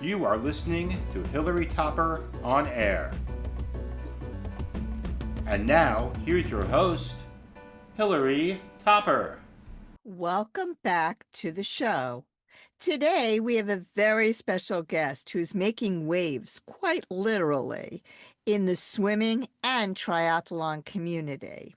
You are listening to Hilary Topper on Air. And now, here's your host, Hilary Topper. Welcome back to the show. Today, we have a very special guest who's making waves, quite literally, in the swimming and triathlon community.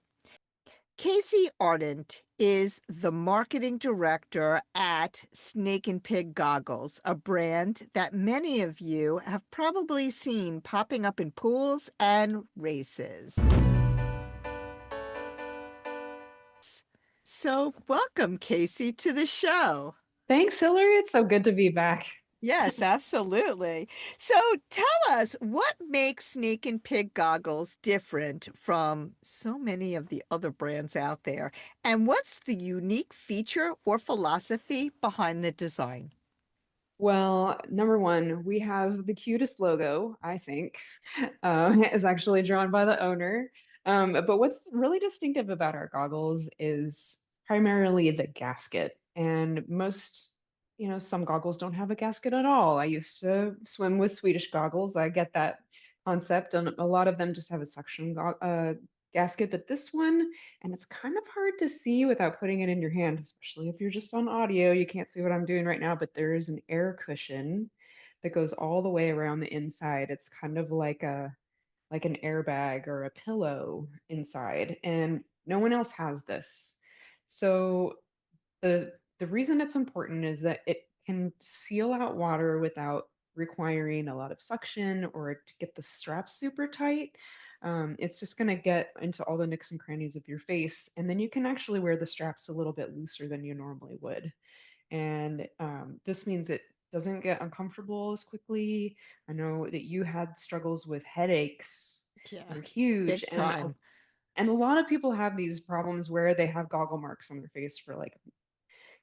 Casey Arendt is the marketing director at Snake and Pig Goggles, a brand that many of you have probably seen popping up in pools and races. So, welcome, Casey, to the show. Thanks, Hilary. It's so good to be back. Yes, absolutely. So tell us, what makes Snake and Pig Goggles different from so many of the other brands out there? And what's the unique feature or philosophy behind the design? Well, number one, we have the cutest logo, I think. It's actually drawn by the owner. But what's really distinctive about our goggles is primarily the gasket. And some goggles don't have a gasket at all. I used to swim with Swedish goggles. I get that concept, and a lot of them just have a gasket. But this one, and it's kind of hard to see without putting it in your hand, especially if you're just on audio. You can't see what I'm doing right now, but there is an air cushion that goes all the way around the inside. It's kind of like an airbag or a pillow inside, and no one else has this. So the reason it's important is that it can seal out water without requiring a lot of suction or to get the straps super tight. It's just going to get into all the nooks and crannies of your face, and then you can actually wear the straps a little bit looser than you normally would. And this means it doesn't get uncomfortable as quickly. I know that you had struggles with headaches. Yeah, They're huge, big time. and a lot of people have these problems where they have goggle marks on their face for like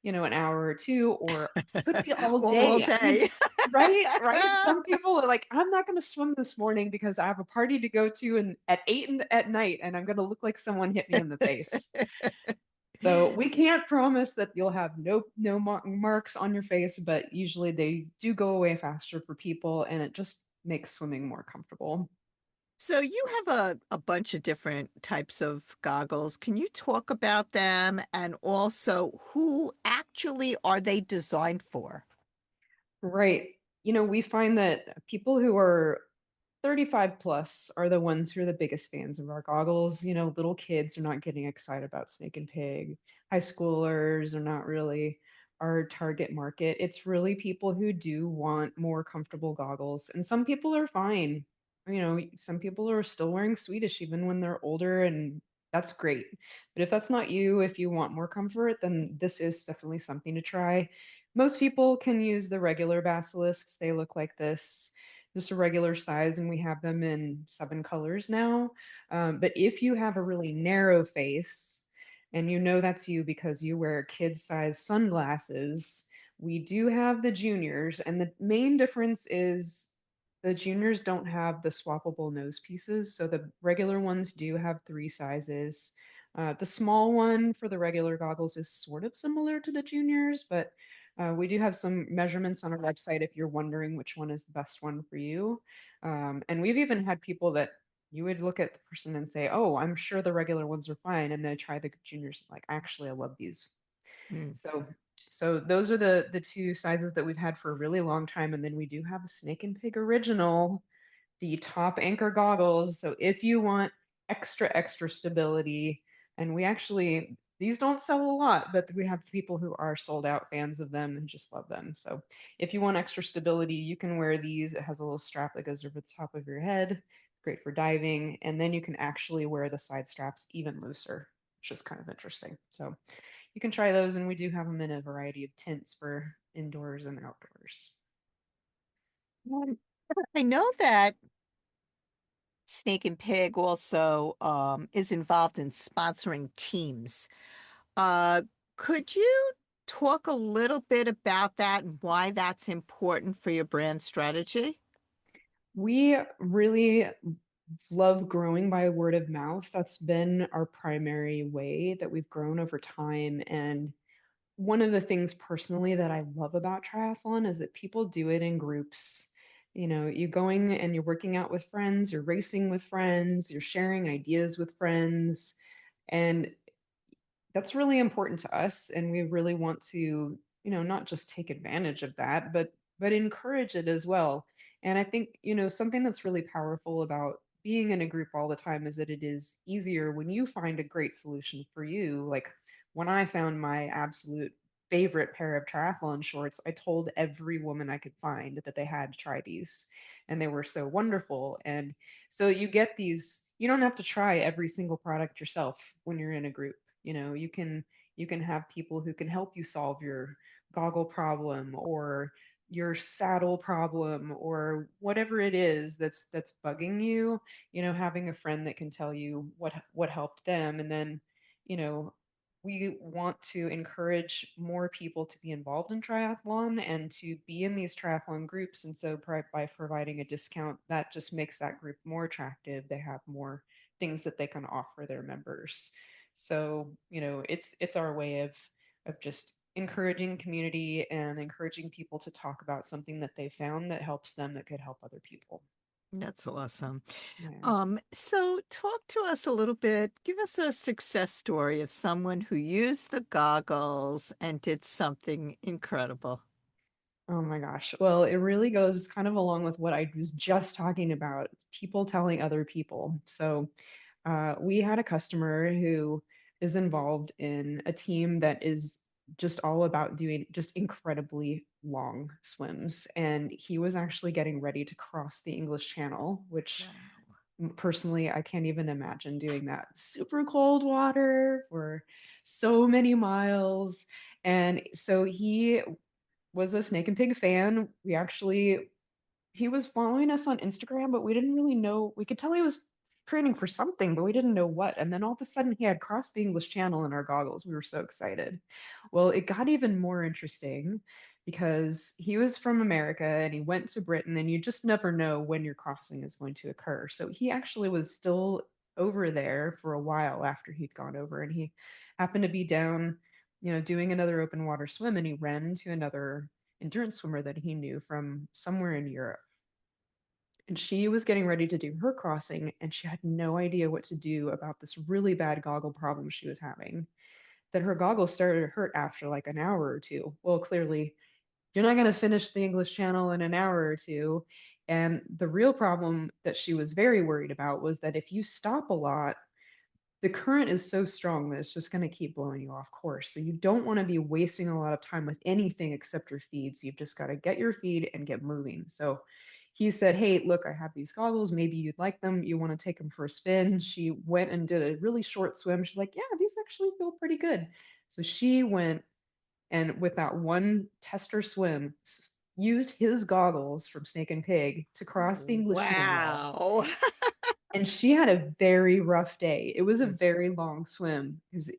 an hour or two, or could be all Or all day. I mean, day. right. Some people are like, I'm not going to swim this morning because I have a party to go to and at 8 at night, and I'm going to look like someone hit me in the face. So we can't promise that you'll have no marks on your face, but usually they do go away faster for people, and it just makes swimming more comfortable. So you have a bunch of different types of goggles. Can you talk about them, and also who actually are they designed for? Right. We find that people who are 35 plus are the ones who are the biggest fans of our goggles. Little kids are not getting excited about Snake and Pig. High schoolers are not really our target market. It's really people who do want more comfortable goggles. And some people are fine. Some people are still wearing Swedish even when they're older, and that's great. But if that's not you, if you want more comfort, then this is definitely something to try. Most people can use the regular basilisks. They look like this, just a regular size, and we have them in 7 colors now. But if you have a really narrow face, and that's you because you wear kid-size sunglasses, we do have the juniors, and the main difference is the juniors don't have the swappable nose pieces. So the regular ones do have 3 sizes. The small one for the regular goggles is sort of similar to the juniors, but we do have some measurements on our website if you're wondering which one is the best one for you. And we've even had people that you would look at the person and say, "Oh, I'm sure the regular ones are fine," and they try the juniors, like, "Actually, I love these." Hmm. So, so those are the 2 sizes that we've had for a really long time. And then we do have a Snake and Pig original, the top anchor goggles. So if you want extra stability, and these don't sell a lot, but we have people who are sold out fans of them and just love them. So if you want extra stability, you can wear these. It has a little strap that goes over the top of your head. Great for diving. And then you can actually wear the side straps even looser, which is kind of interesting. So you can try those, and we do have them in a variety of tints for indoors and outdoors. Um, I know that Snake and Pig also is involved in sponsoring teams. Uh, could you talk a little bit about that and why that's important for your brand strategy? We really love growing by word of mouth. That's been our primary way that we've grown over time. And one of the things personally that I love about triathlon is that people do it in groups. You know, you're going and you're working out with friends, you're racing with friends, you're sharing ideas with friends. And that's really important to us, and we really want to, not just take advantage of that, but encourage it as well. And I think, something that's really powerful about being in a group all the time is that it is easier when you find a great solution for you. Like when I found my absolute favorite pair of triathlon shorts, I told every woman I could find that they had to try these, and they were so wonderful. And so you get these, you don't have to try every single product yourself when you're in a group. You can have people who can help you solve your goggle problem or your saddle problem or whatever it is that's bugging you. Having a friend that can tell you what helped them. And then, you know we want to encourage more people to be involved in triathlon and to be in these triathlon groups. And so by providing a discount, that just makes that group more attractive. They have more things that they can offer their members. So, it's our way of just encouraging community and encouraging people to talk about something that they found that helps them, that could help other people. That's awesome. Yeah. So talk to us a little bit. Give us a success story of someone who used the goggles and did something incredible. Oh my gosh. Well, it really goes kind of along with what I was just talking about. It's people telling other people. So, we had a customer who is involved in a team that is just all about doing just incredibly long swims. And he was actually getting ready to cross the English Channel, which Wow. personally, I can't even imagine doing that. Super cold water for so many miles. And so he was a Snake and Pig fan. He was following us on Instagram, but we didn't really know. We could tell he was training for something, but we didn't know what. And then all of a sudden, he had crossed the English Channel in our goggles. We were so excited. Well, it got even more interesting because he was from America and he went to Britain, and you just never know when your crossing is going to occur. So he actually was still over there for a while after he'd gone over, and he happened to be down, doing another open water swim, and he ran into another endurance swimmer that he knew from somewhere in Europe. And she was getting ready to do her crossing, and she had no idea what to do about this really bad goggle problem she was having. That her goggles started to hurt after like an hour or two. Well, clearly, you're not going to finish the English Channel in an hour or two. And the real problem that she was very worried about was that if you stop a lot, the current is so strong that it's just going to keep blowing you off course. So you don't want to be wasting a lot of time with anything except your feeds. You've just got to get your feed and get moving. So he said, "Hey, look, I have these goggles. Maybe you'd like them. You want to take them for a spin?" She went and did a really short swim. She's like, "Yeah, these actually feel pretty good." So she went and with that one tester swim, used his goggles from Snake and Pig to cross the English Channel, Wow. and she had a very rough day. It was a very long swim because,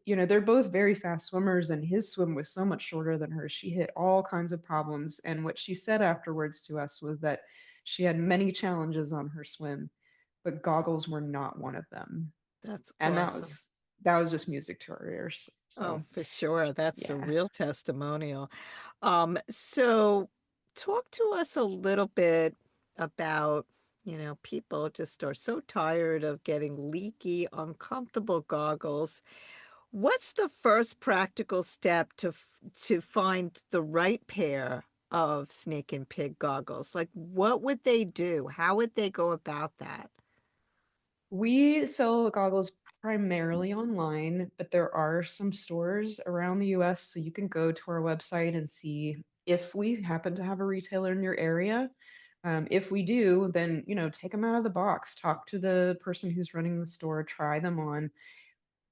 they're both very fast swimmers, and his swim was so much shorter than hers. She hit all kinds of problems. And what she said afterwards to us was that she had many challenges on her swim, but goggles were not one of them. That's And that awesome. was that was just music to our ears. Oh, So for sure. That's a yeah. real testimonial. So talk to us a little bit about, people just are so tired of getting leaky, uncomfortable goggles. What's the first practical step to find the right pair of snake and pig goggles? Like, what would they do? How would they go about that? We sell goggles primarily online, but there are some stores around the US. So you can go to our website and see if we happen to have a retailer in your area. If we do, then, take them out of the box, talk to the person who's running the store, try them on.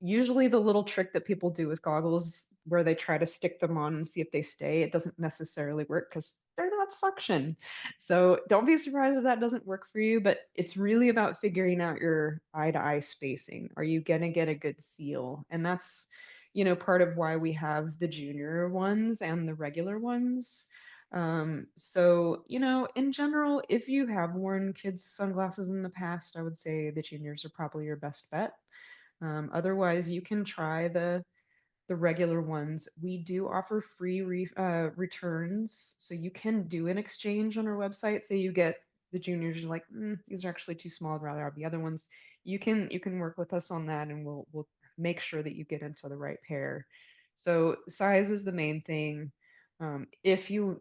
Usually the little trick that people do with goggles where they try to stick them on and see if they stay, it doesn't necessarily work because they're not suction. So don't be surprised if that doesn't work for you, but it's really about figuring out your eye to eye spacing. Are you going to get a good seal? And that's, part of why we have the junior ones and the regular ones. So, in general, if you have worn kids' sunglasses in the past, I would say the juniors are probably your best bet. Otherwise, you can try the the regular ones. We do offer free returns, so you can do an exchange on our website. Say you get the juniors, you're like, these are actually too small. I'd rather have the other ones. You can work with us on that, and we'll make sure that you get into the right pair. So size is the main thing. If you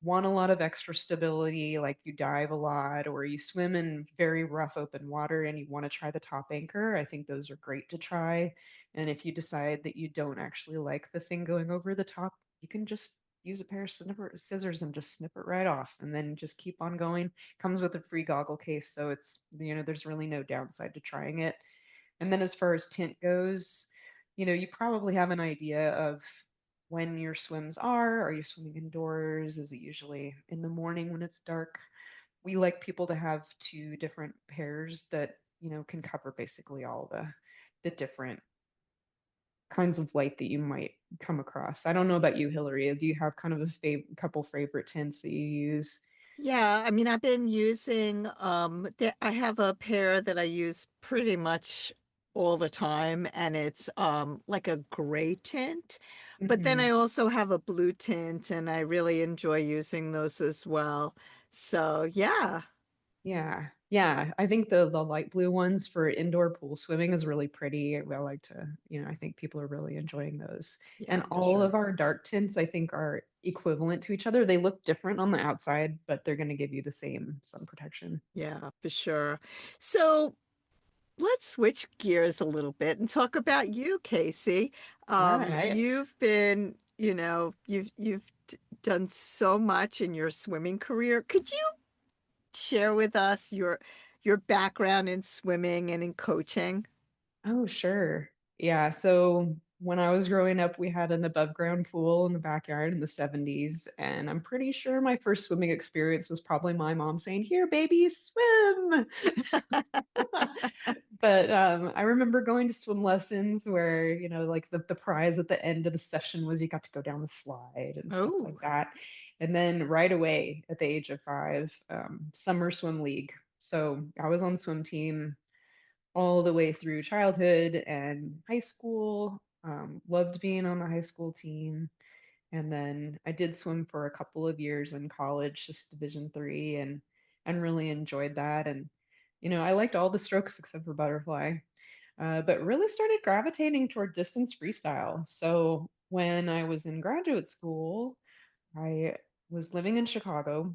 want a lot of extra stability, like you dive a lot or you swim in very rough open water and you want to try the top anchor, I think those are great to try. And if you decide that you don't actually like the thing going over the top, you can just use a pair of scissors and just snip it right off and then just keep on going. Comes with a free goggle case, so there's really no downside to trying it. And then as far as tint goes, you probably have an idea of when your swims are. Are you swimming indoors? Is it usually in the morning when it's dark? We like people to have two different pairs that, can cover basically all the different kinds of light that you might come across. I don't know about you, Hillary. Do you have kind of a couple favorite tints that you use? Yeah, I mean, I've been using I have a pair that I use pretty much all the time, and it's like a gray tint. But then I Hmm. also have a blue tint, and I really enjoy using those as well. So, yeah. Yeah. Yeah. I think the light blue ones for indoor pool swimming is really pretty. I like to, I think people are really enjoying those. Yeah, And for all sure. of our dark tints, I think, are equivalent to each other. They look different on the outside, but they're going to give you the same sun protection. Yeah, for sure. So, let's switch gears a little bit and talk about you, Casey. All right. You've been, done so much in your swimming career. Could you share with us your background in swimming and in coaching? Oh, sure. Yeah. So when I was growing up, we had an above ground pool in the backyard in the 70s. And I'm pretty sure my first swimming experience was probably my mom saying, "Here, baby, swim." But I remember going to swim lessons where, like the prize at the end of the session was you got to go down the slide and stuff like Oh, that. And then right away at the age of 5, summer swim league. So I was on swim team all the way through childhood and high school. Loved being on the high school team. And then I did swim for a couple of years in college, just Division 3, and really enjoyed that. And I liked all the strokes except for butterfly, but really started gravitating toward distance freestyle. So when I was in graduate school, I was living in Chicago,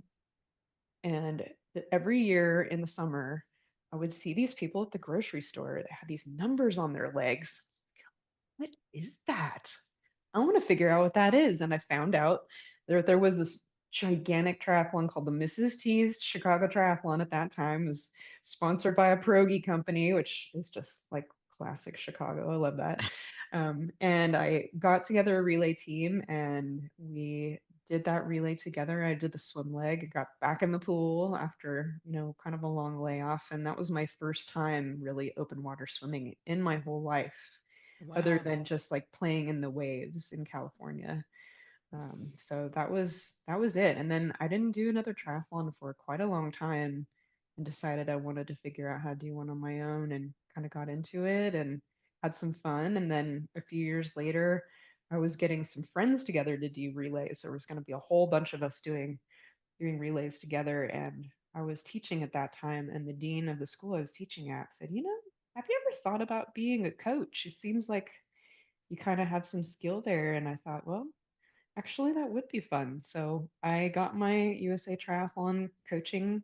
and every year in the summer, I would see these people at the grocery store that had these numbers on their legs. What is that? I want to figure out what that is. And I found out there was this gigantic triathlon called the Mrs. T's Chicago Triathlon at that time. It was sponsored by a pierogi company, which is just like classic Chicago. I love that. And I got together a relay team and we did that relay together. I did the swim leg, got back in the pool after, kind of a long layoff. And that was my first time really open water swimming in my whole life, other wow. than just like playing in the waves in California. So that was it. And then I didn't do another triathlon for quite a long time and decided I wanted to figure out how to do one on my own and kind of got into it and had some fun. And then a few years later, I was getting some friends together to do relays. There was going to be a whole bunch of us doing relays together. And I was teaching at that time, and the dean of the school I was teaching at said, have you ever thought about being a coach? It seems like you kind of have some skill there. And I thought, well, actually, that would be fun. So I got my USA Triathlon coaching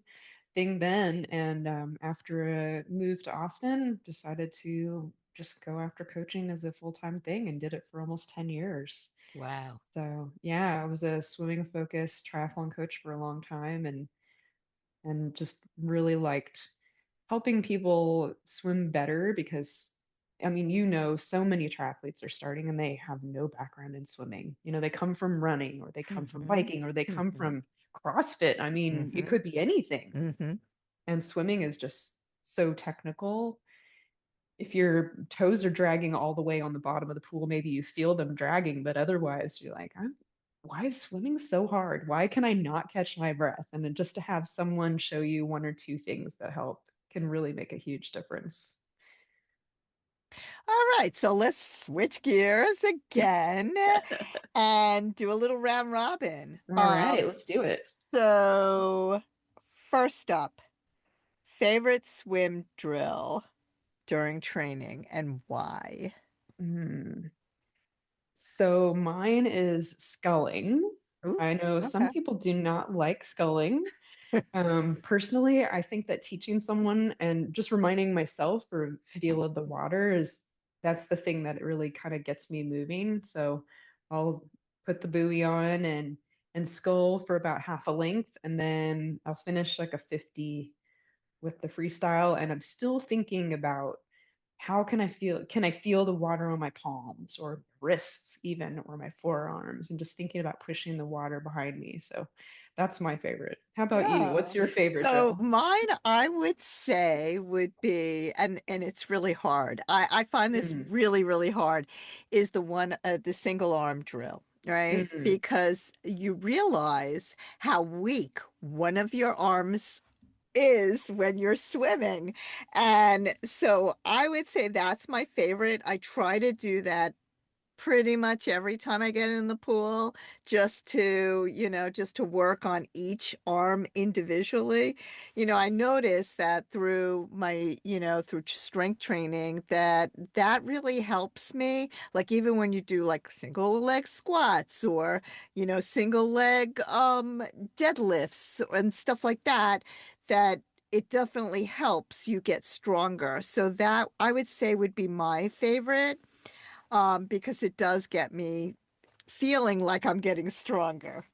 thing then. And after a move to Austin, decided to just go after coaching as a full-time thing and did it for almost 10 years. Wow. So yeah, I was a swimming focused triathlon coach for a long time, and just really liked helping people swim better because I mean, so many triathletes are starting and they have no background in swimming. They come from running or they come from Mm-hmm. biking or they come Mm-hmm. from CrossFit. I mean, it Mm-hmm. could be anything. Mm-hmm. And swimming is just so technical. If your toes are dragging all the way on the bottom of the pool, maybe you feel them dragging, but otherwise you're like, why is swimming so hard? Why can I not catch my breath? And then just to have someone show you one or two things that help can really make a huge difference. All right, so let's switch gears again and do a little round robin. All right, let's do it. So first up, favorite swim drill during training and why? Mm. So mine is sculling. Ooh, I know some okay. people do not like sculling. Personally, I think that teaching someone and just reminding myself or feel of the water is that's the thing that really kind of gets me moving. So I'll put the buoy on and scull for about half a length, and then I'll finish like a 50 with the freestyle. And I'm still thinking about how can I feel the water on my palms or wrists even or my forearms and just thinking about pushing the water behind me. So that's my favorite. How about you? What's Yeah. your favorite So drill? mine, I would say, would be, and it's really hard. I find this Mm, really, really hard, is the one, the single arm drill, right? mm. Because you realize how weak one of your arms is when you're swimming. And so I would say that's my favorite. I try to do that pretty much every time I get in the pool, just to work on each arm individually. I noticed that through through strength training that really helps me. Like even when you do like single leg squats or, single leg deadlifts and stuff like that, that it definitely helps you get stronger. So that I would say would be my favorite because it does get me feeling like I'm getting stronger.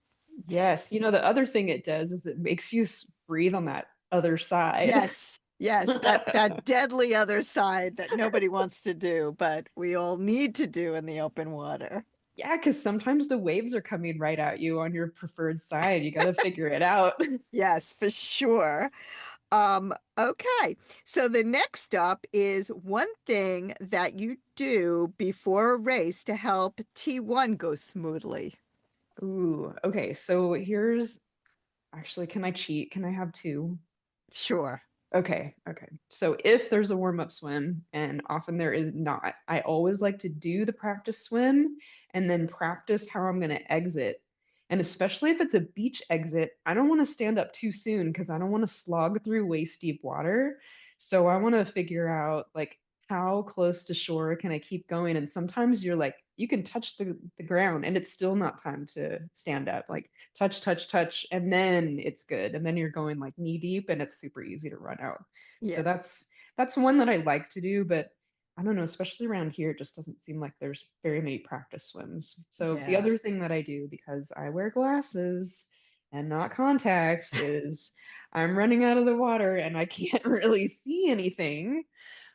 Yes, the other thing it does is it makes you breathe on that other side. Yes, yes, that deadly other side that nobody wants to do, but we all need to do in the open water. Yeah, because sometimes the waves are coming right at you on your preferred side. You got to figure it out. Yes, for sure. Okay. So the next up is one thing that you do before a race to help T1 go smoothly. Ooh, okay. So here's actually, can I cheat? Can I have two? Sure. Okay, okay. So if there's a warm-up swim, and often there is not, I always like to do the practice swim and then practice how I'm going to exit. And especially if it's a beach exit, I don't want to stand up too soon because I don't want to slog through waist deep water. So I want to figure out like how close to shore can I keep going? And sometimes you're like, you can touch the ground and it's still not time to stand up. Like touch, touch, touch, and then it's good. And then you're going like knee deep and it's super easy to run out. Yeah. So that's one that I like to do, but I don't know, especially around here, it just doesn't seem like there's very many practice swims. So the Yeah. other thing that I do because I wear glasses and not contacts is I'm running out of the water and I can't really see anything.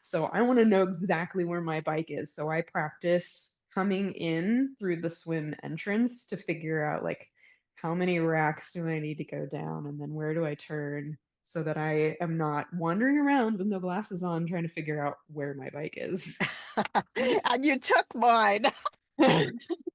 So I want to know exactly where my bike is. So I practice coming in through the swim entrance to figure out like how many racks do I need to go down and then where do I turn so that I am not wandering around with no glasses on trying to figure out where my bike is. And you took mine.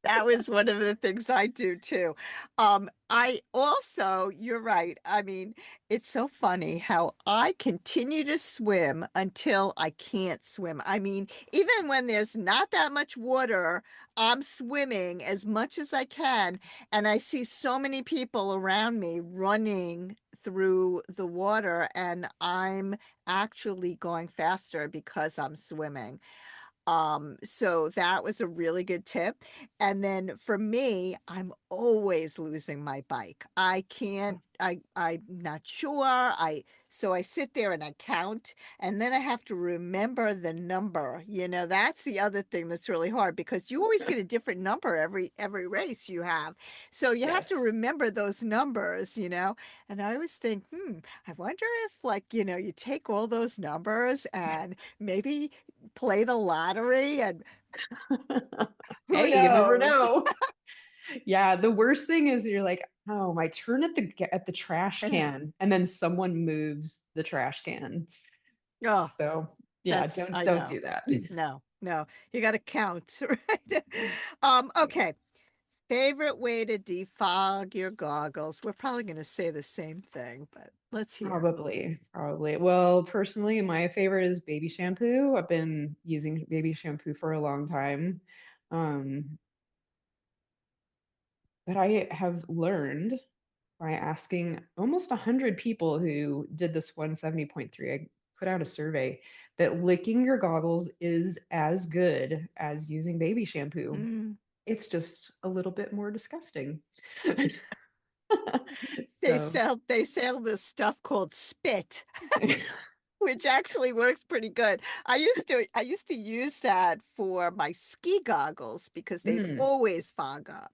That was one of the things I do too. I also, you're right. I mean, it's so funny how I continue to swim until I can't swim. I mean, even when there's not that much water, I'm swimming as much as I can. And I see so many people around me running through the water, and I'm actually going faster because I'm swimming. So that was a really good tip. And then for me, I'm always losing my bike. I can't, I'm not sure. So I sit there and I count, and then I have to remember the number. That's the other thing that's really hard because you always get a different number every race you have. So you have to Yes. remember those numbers. And I always think, I wonder if like, you take all those numbers and maybe play the lottery and who Hey, you never knows? know. Yeah, the worst thing is you're like, oh, my turn at the trash can, and then someone moves the trash can. Oh, So yeah, I don't know. do that. No, no, you got to count, right? Okay. favorite way to defog your goggles. We're probably going to say the same thing, but let's hear. Probably. Well, personally, my favorite is baby shampoo. I've been using baby shampoo for a long time. Um, but I have learned by asking almost 100 people who did this 170.3. I put out a survey that licking your goggles is as good as using baby shampoo. Mm. It's just a little bit more disgusting. They So, sell this stuff called spit, which actually works pretty good. I used to use that for my ski goggles because they'd mm, always fog up.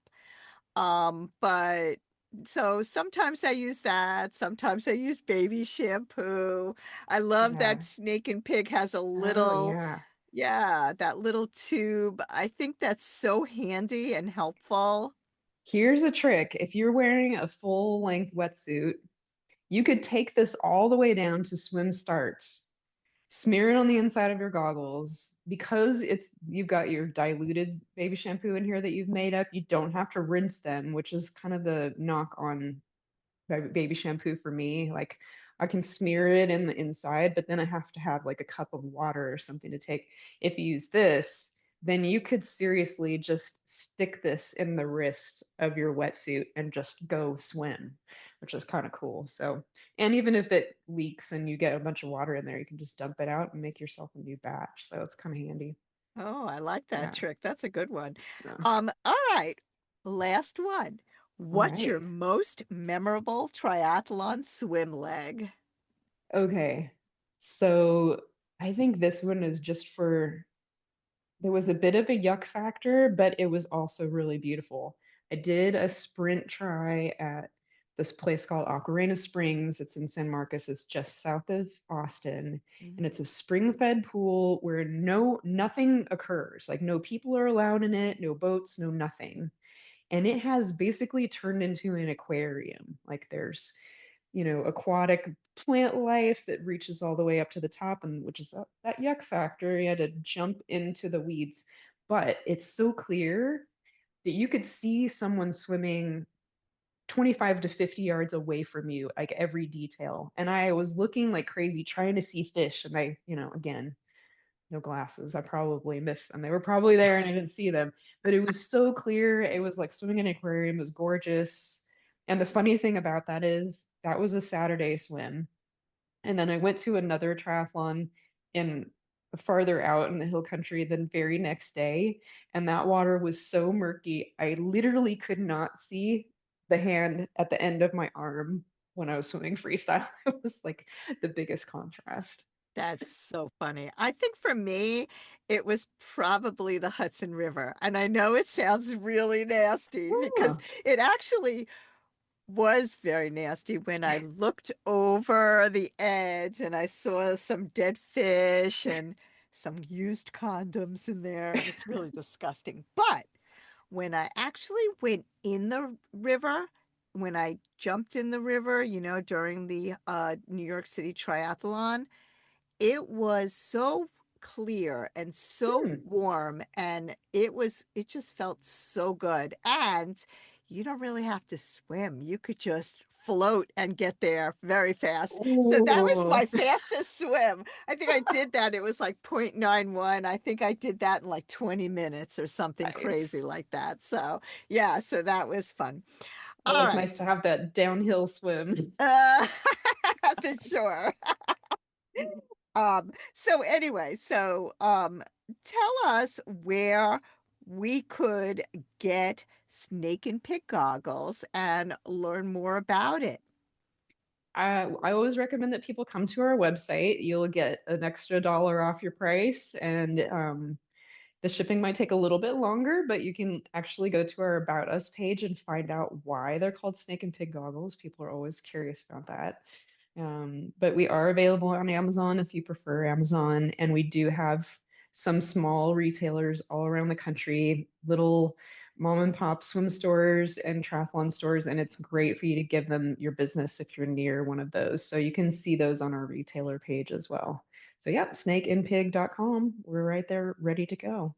But so sometimes I use that, sometimes I use baby shampoo. I love that yeah. Snake and Pig has a Oh, little, yeah. yeah, that little tube. I think that's so handy and helpful. Here's a trick. If you're wearing a full length wetsuit, you could take this all the way down to swim start, smear it on the inside of your goggles. Because you've got your diluted baby shampoo in here that you've made up, you don't have to rinse them, which is kind of the knock on baby shampoo for me. Like I can smear it in the inside, but then I have to have like a cup of water or something to take. If you use this, then you could seriously just stick this in the wrist of your wetsuit and just go swim, which is kind of cool. So, and even if it leaks and you get a bunch of water in there, you can just dump it out and make yourself a new batch. So it's kind of handy. Oh, I like that Yeah. trick. That's a good one. Yeah. All right. Last one. All What's your right. most memorable triathlon swim leg? Okay. So I think this one is just for there was a bit of a yuck factor, but it was also really beautiful. I did a sprint try at this place called Arednt Springs. It's in San Marcos. It's just south of Austin, and it's a spring-fed pool where nothing occurs. Like no people are allowed in it, no boats, no nothing. And it has basically turned into an aquarium. Like there's aquatic plant life that reaches all the way up to the top, and which is that yuck factor. You had to jump into the weeds, but it's so clear that you could see someone swimming 25 to 50 yards away from you, like every detail. And I was looking like crazy trying to see fish, and again, no glasses. I probably missed them. They were probably there and I didn't see them. But it was so clear. It was like swimming in an aquarium. It was gorgeous. And the funny thing about that is that was a Saturday swim. And then I went to another triathlon in farther out in the hill country the very next day. And that water was so murky. I literally could not see the hand at the end of my arm when I was swimming freestyle. It was like the biggest contrast. That's so funny. I think for me, it was probably the Hudson River. And I know it sounds really nasty because Oh, it actually was very nasty when I looked over the edge and I saw some dead fish and some used condoms in there. It was really disgusting. But when I actually went in the river, when I jumped in the river, during the New York City Triathlon, it was so clear and so hmm. warm, and it just felt so good. And you don't really have to swim. You could just float and get there very fast. So that was Oh, my fastest swim. I think I did that. It was like 0.91. I think I did that in like 20 minutes or something crazy nice. like that. So, yeah, so that was fun. Oh, All it's right. nice to have that downhill swim. Uh, for sure. So anyway, tell us where we could get snake and pig goggles and learn more about it. I always recommend that people come to our website. You'll get an extra dollar off your price, and the shipping might take a little bit longer, but you can actually go to our About Us page and find out why they're called snake and pig goggles. People are always curious about that. But we are available on Amazon if you prefer Amazon, and we do have some small retailers all around the country, little mom and pop swim stores and triathlon stores, and it's great for you to give them your business if you're near one of those. So you can see those on our retailer page as well. So yep, snakeandpig.com. We're right there ready to go.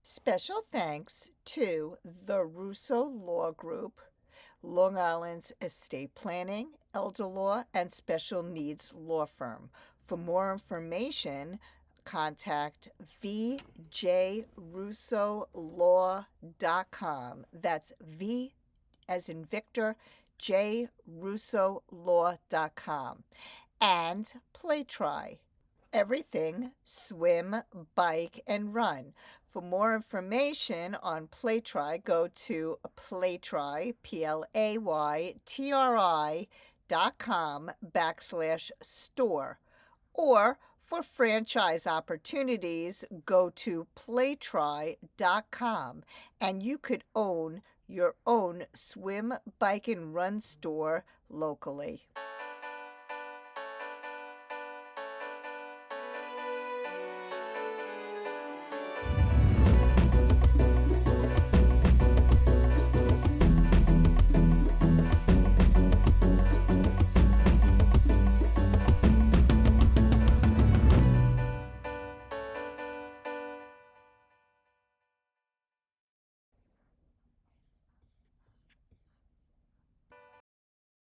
Special thanks to the Russo Law Group, Long Island's estate planning, elder law, and special needs law firm. For more information, contact vjrussolaw.com. That's V as in Victor, jrussolaw.com. And Playtry. Everything swim, bike, and run. For more information on Playtry, go to Playtry, playtry.com/store. Or for franchise opportunities, go to playtry.com and you could own your own swim, bike, and run store locally.